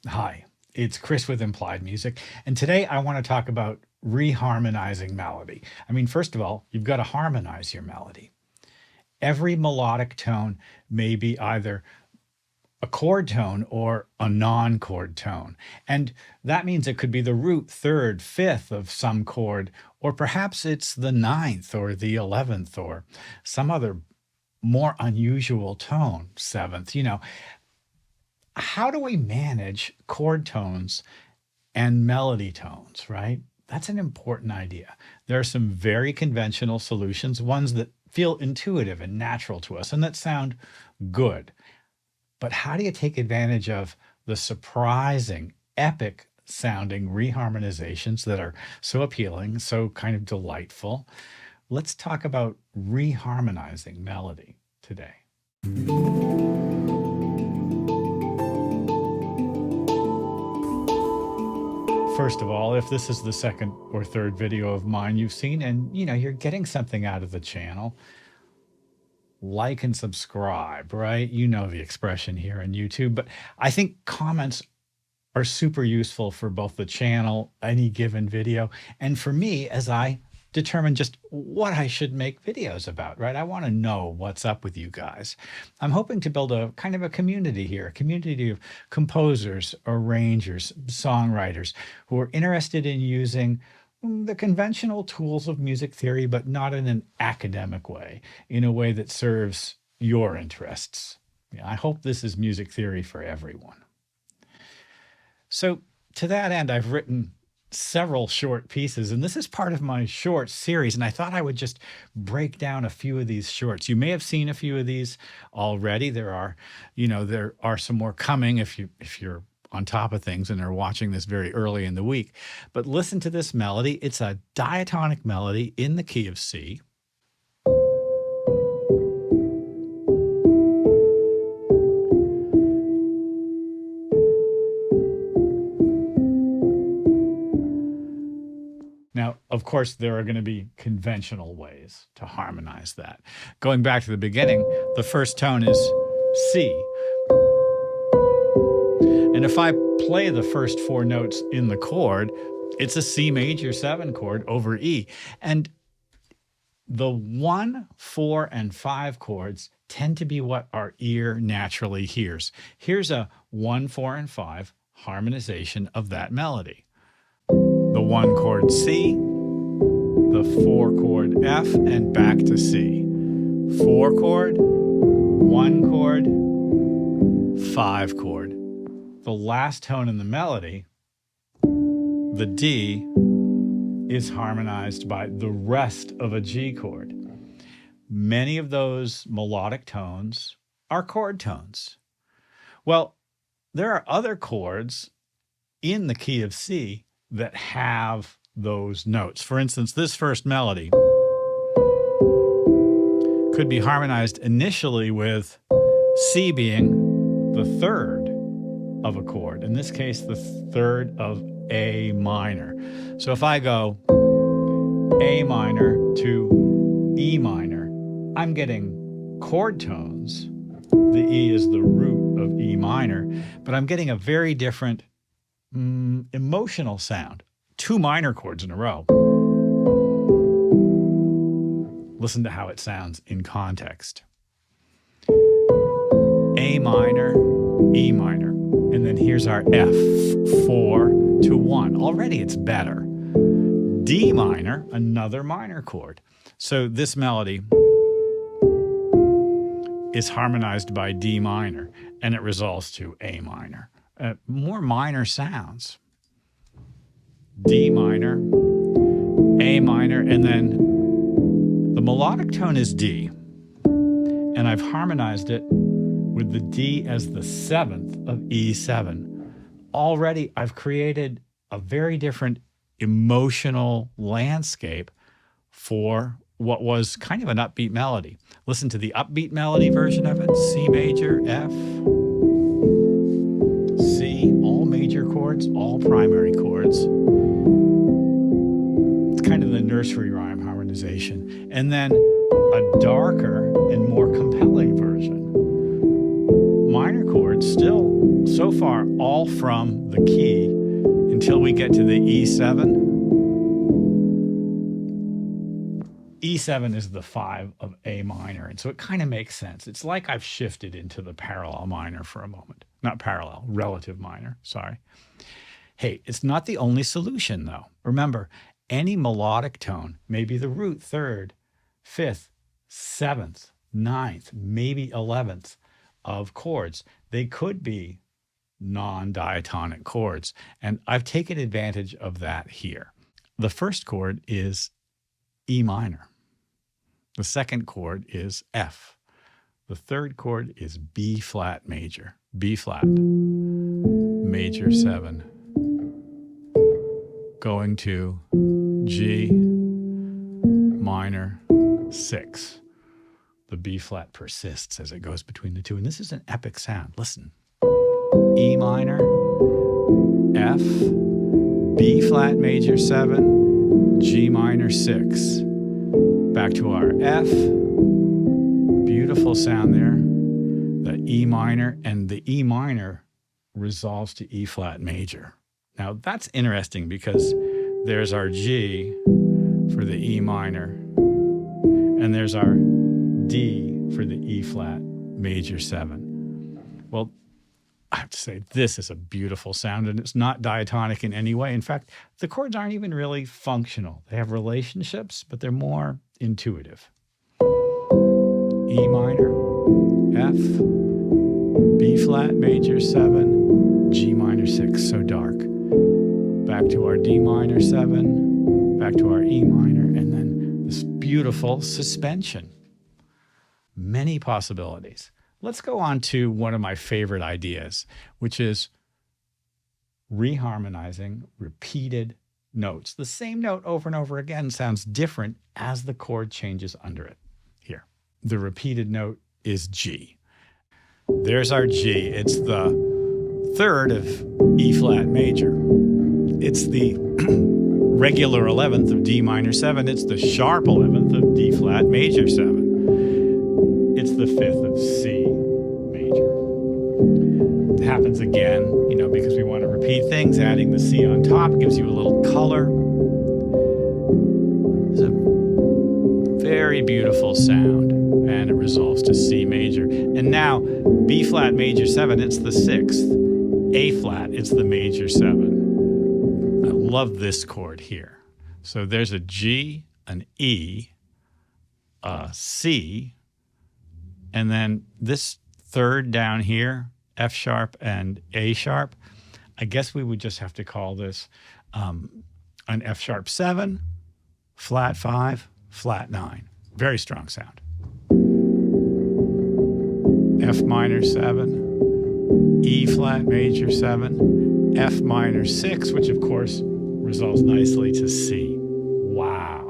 Hi, it's Chris with Implied Music, and today I want to talk about reharmonizing melody. I mean, first of all, you've got to harmonize your melody. Every melodic tone may be either a chord tone or a non-chord tone. And that means it could be the root, third, fifth of some chord, or perhaps it's the ninth or the 11th or some other more unusual tone, seventh. How do we manage chord tones and melody tones, right? That's an important idea. There are some very conventional solutions, ones that feel intuitive and natural to us and that sound good. But how do you take advantage of the surprising, epic sounding reharmonizations that are so appealing, so kind of delightful? Let's talk about reharmonizing melody today. First of all, if this is the second or third video of mine you've seen and you're getting something out of the channel, like and subscribe, right? You know the expression here on YouTube, but I think comments are super useful for both the channel, any given video, and for me as I determine just what I should make videos about, right? I want to know what's up with you guys. I'm hoping to build a kind of a community here, a community of composers, arrangers, songwriters who are interested in using the conventional tools of music theory, but not in an academic way, in a way that serves your interests. I hope this is music theory for everyone. So to that end, I've written several short pieces, and this is part of my short series, and I thought I would just break down a few of these shorts. You may have seen a few of these already. There are some more coming if you're on top of things and are watching this very early in the week. But listen to this melody. It's a diatonic melody in the key of C. Now, of course, there are going to be conventional ways to harmonize that. Going back to the beginning, the first tone is C. And if I play the first four notes in the chord, it's a C major 7 chord over E. And the 1, 4, and 5 chords tend to be what our ear naturally hears. Here's a 1, 4, and 5 harmonization of that melody. The 1 chord C, the 4 chord F, and back to C. 4 chord, 1 chord, 5 chord. The last tone in the melody, the D, is harmonized by the rest of a G chord. Many of those melodic tones are chord tones. Well, there are other chords in the key of C that have those notes. For instance, this first melody could be harmonized initially with C being the third of a chord. In this case, the third of A minor. So if I go A minor to E minor, I'm getting chord tones. The E is the root of E minor, but I'm getting a very different emotional sound. 2 minor chords in a row. Listen to how it sounds in context. A minor, E minor, and then here's our F, 4 to 1. Already it's better. D minor, another minor chord. So this melody is harmonized by D minor, and it resolves to A minor. More minor sounds. D minor, A minor, and then the melodic tone is D. And I've harmonized it with the D as the 7th of E7. Already I've created a very different emotional landscape for what was kind of an upbeat melody. Listen to the upbeat melody version of it. C major, F, C, all major chords, all primary chords. It's kind of the nursery rhyme harmonization. And then a darker and more compelling version. Minor chords still so far all from the key until we get to the E7. E7 is the 5 of A minor, and so it kind of makes sense. It's like I've shifted into the parallel minor for a moment. Not parallel, relative minor, sorry. Hey, it's not the only solution, though. Remember, any melodic tone may be the root 3rd, 5th, 7th, 9th, maybe 11th of chords. They could be non-diatonic chords, and I've taken advantage of that here. The first chord is E minor. The second chord is F. The third chord is B flat major, B flat, major 7, going to G minor 6. The B flat persists as it goes between the two, and this is an epic sound. Listen. E minor, F, B flat major 7, G minor 6. Back to our F, beautiful sound there, the E minor, and the E minor resolves to E flat major. Now that's interesting because there's our G for the E minor, and there's our D for the E flat major 7. Well, I have to say, this is a beautiful sound, and it's not diatonic in any way. In fact, the chords aren't even really functional. They have relationships, but they're more intuitive. E minor, F, B flat major 7, G minor 6, so dark. Back to our D minor 7, back to our E minor, and then this beautiful suspension. Many possibilities. Let's go on to one of my favorite ideas, which is reharmonizing repeated notes. The same note over and over again sounds different as the chord changes under it. Here, the repeated note is G. There's our G. It's the 3rd of E flat major. It's the regular 11th of D minor 7. It's the sharp 11th of D flat major 7. It's the 5th of C major. It happens again, because we want to repeat things. Adding the C on top gives you a little color. It's a very beautiful sound, and it resolves to C major. And now, B flat major 7, it's the 6th. A flat, it's the major 7. I love this chord here. So there's a G, an E, a C, and then this 3rd down here, F sharp and A sharp, I guess we would just have to call this an F sharp 7, flat 5, flat 9. Very strong sound. F minor 7, E flat major 7, F minor 6, which of course resolves nicely to C. Wow.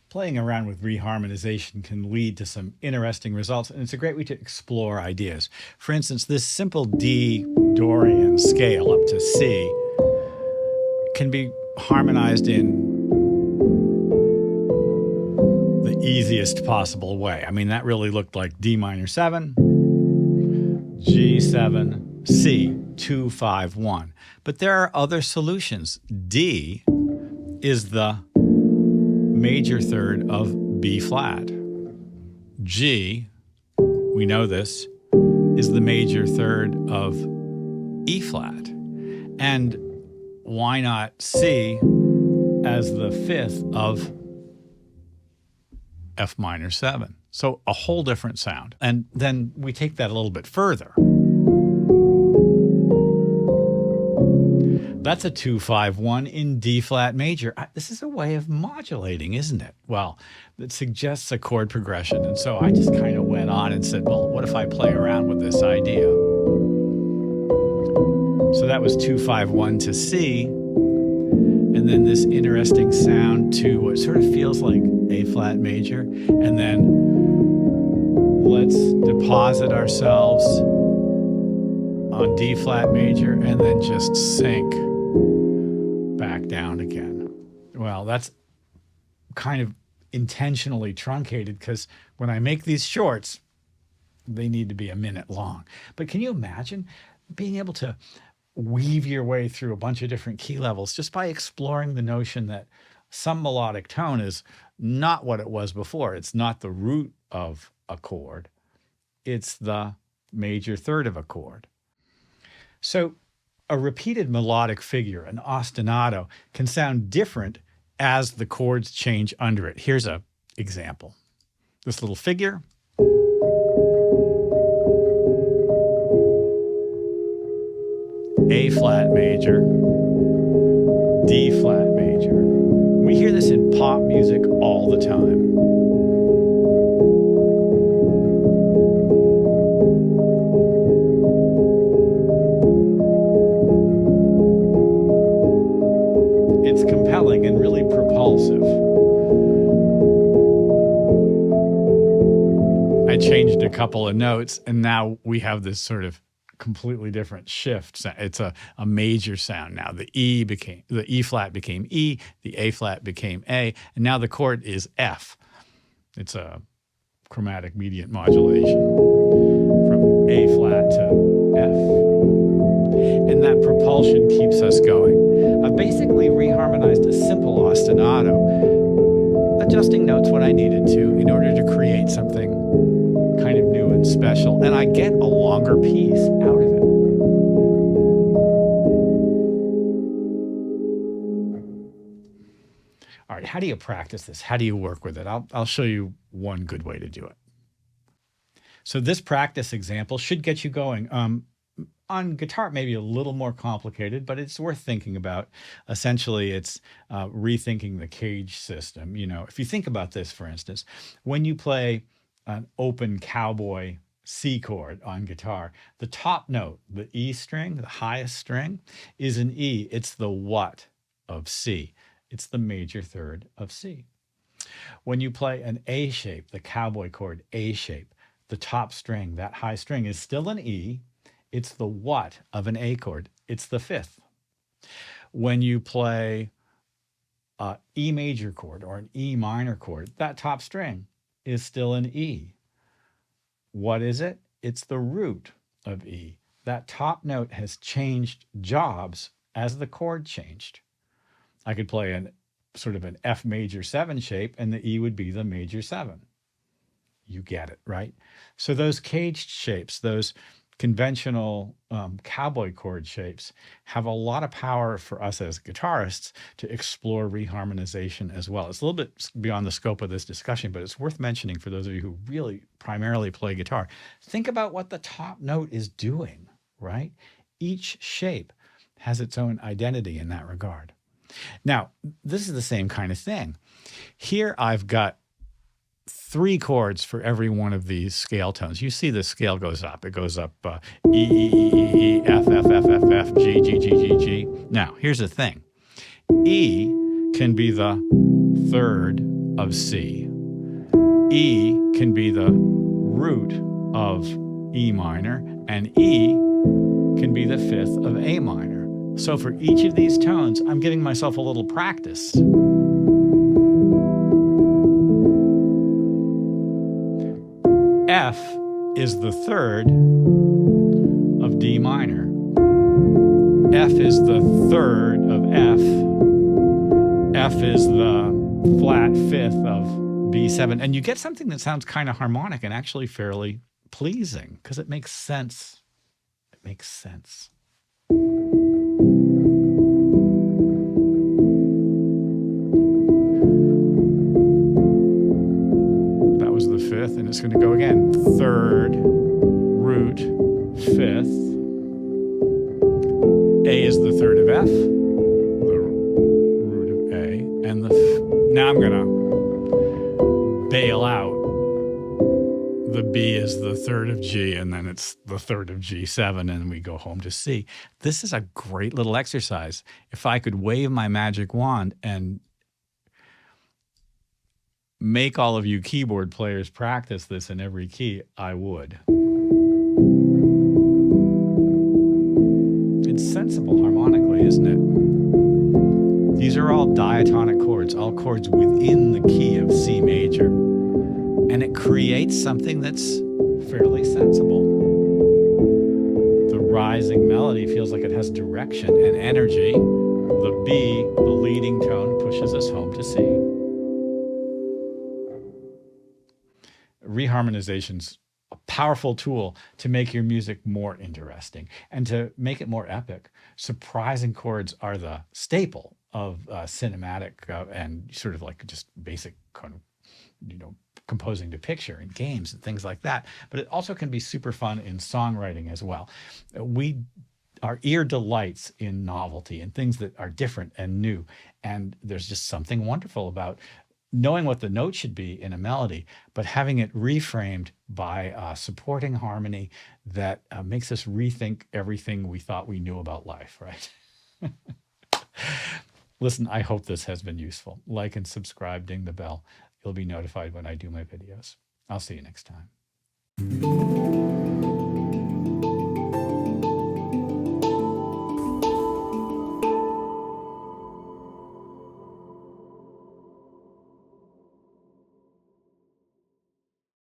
Playing around with reharmonization can lead to some interesting results, and it's a great way to explore ideas. For instance, this simple D Dorian scale up to C can be harmonized in the easiest possible way. I mean, that really looked like D minor 7, G7, C, 2, 5, 1. But there are other solutions. D is the major 3rd of B flat. G, we know this, is the major 3rd of E flat. And why not C as the 5th of F minor 7? So a whole different sound. And then we take that a little bit further. That's a 2-5-1 in D flat major. This is a way of modulating, isn't it? Well, it suggests a chord progression. And so I just kind of went on and said, well, what if I play around with this idea? So that was 2-5-1 to C. And then this interesting sound to what sort of feels like A flat major. And then let's deposit ourselves on D flat major and then just sink back down again. Well, that's kind of intentionally truncated because when I make these shorts, they need to be a minute long. But can you imagine being able to weave your way through a bunch of different key levels just by exploring the notion that some melodic tone is not what it was before. It's not the root of a chord. It's the major third of a chord. So a repeated melodic figure, an ostinato, can sound different as the chords change under it. Here's an example. This little figure. A flat major, D flat major. We hear this in pop music all the time. It's compelling and really propulsive. I changed a couple of notes, and now we have this sort of completely different shift. It's a major sound now. The E flat became E, the A flat became A, and now the chord is F. It's a chromatic mediant modulation from A flat to F. And that propulsion keeps us going. I've basically reharmonized a simple ostinato, adjusting notes when I needed to in order to create something kind of new and special, and I get a longer piece out of it. All right, how do you practice this? How do you work with it? I'll show you one good way to do it. So this practice example should get you going. On guitar, it may be a little more complicated, but it's worth thinking about. Essentially, it's rethinking the cage system. You know, if you think about this, for instance, when you play an open cowboy C chord on guitar, the top note, the E string, the highest string, is an E. It's the what of C. It's the major third of C. When you play an A shape, the cowboy chord A shape, the top string, that high string, is still an E. It's the what of an A chord. It's the fifth. When you play an E major chord or an E minor chord, that top string is still an E. What is it? It's the root of E. That top note has changed jobs as the chord changed. I could play an sort of an F major 7 shape, and the E would be the major 7. You get it, right? So those caged shapes, those conventional cowboy chord shapes, have a lot of power for us as guitarists to explore reharmonization as well. It's a little bit beyond the scope of this discussion, but it's worth mentioning for those of you who really primarily play guitar. Think about what the top note is doing, right? Each shape has its own identity in that regard. Now, this is the same kind of thing. Here I've got 3 chords for every one of these scale tones. You see the scale goes up. It goes up E, E, E, E, E, F, F, F, F, F, G, G, G, G, G. Now, here's the thing. E can be the third of C. E can be the root of E minor, and E can be the fifth of A minor. So for each of these tones, I'm giving myself a little practice. F is the third of D minor. F is the third of F. F is the flat fifth of B7. And you get something that sounds kind of harmonic and actually fairly pleasing because it makes sense. It makes sense. The fifth, and it's going to go again. Third, root, fifth. A is the third of F, the root of A, and now I'm going to bail out. The B is the third of G, and then it's the third of G7, and we go home to C. This is a great little exercise. If I could wave my magic wand and make all of you keyboard players practice this in every key, I would. It's sensible harmonically, isn't it? These are all diatonic chords, all chords within the key of C major. And it creates something that's fairly sensible. The rising melody feels like it has direction and energy. The B, the leading tone, pushes us home to C. Reharmonization's a powerful tool to make your music more interesting and to make it more epic. Surprising chords are the staple of cinematic and sort of like just basic kind of, composing to picture in games and things like that. But it also can be super fun in songwriting as well. Our ear delights in novelty and things that are different and new. And there's just something wonderful about knowing what the note should be in a melody, but having it reframed by supporting harmony that makes us rethink everything we thought we knew about life, right? Listen, I hope this has been useful. Like and subscribe, ding the bell. You'll be notified when I do my videos. I'll see you next time.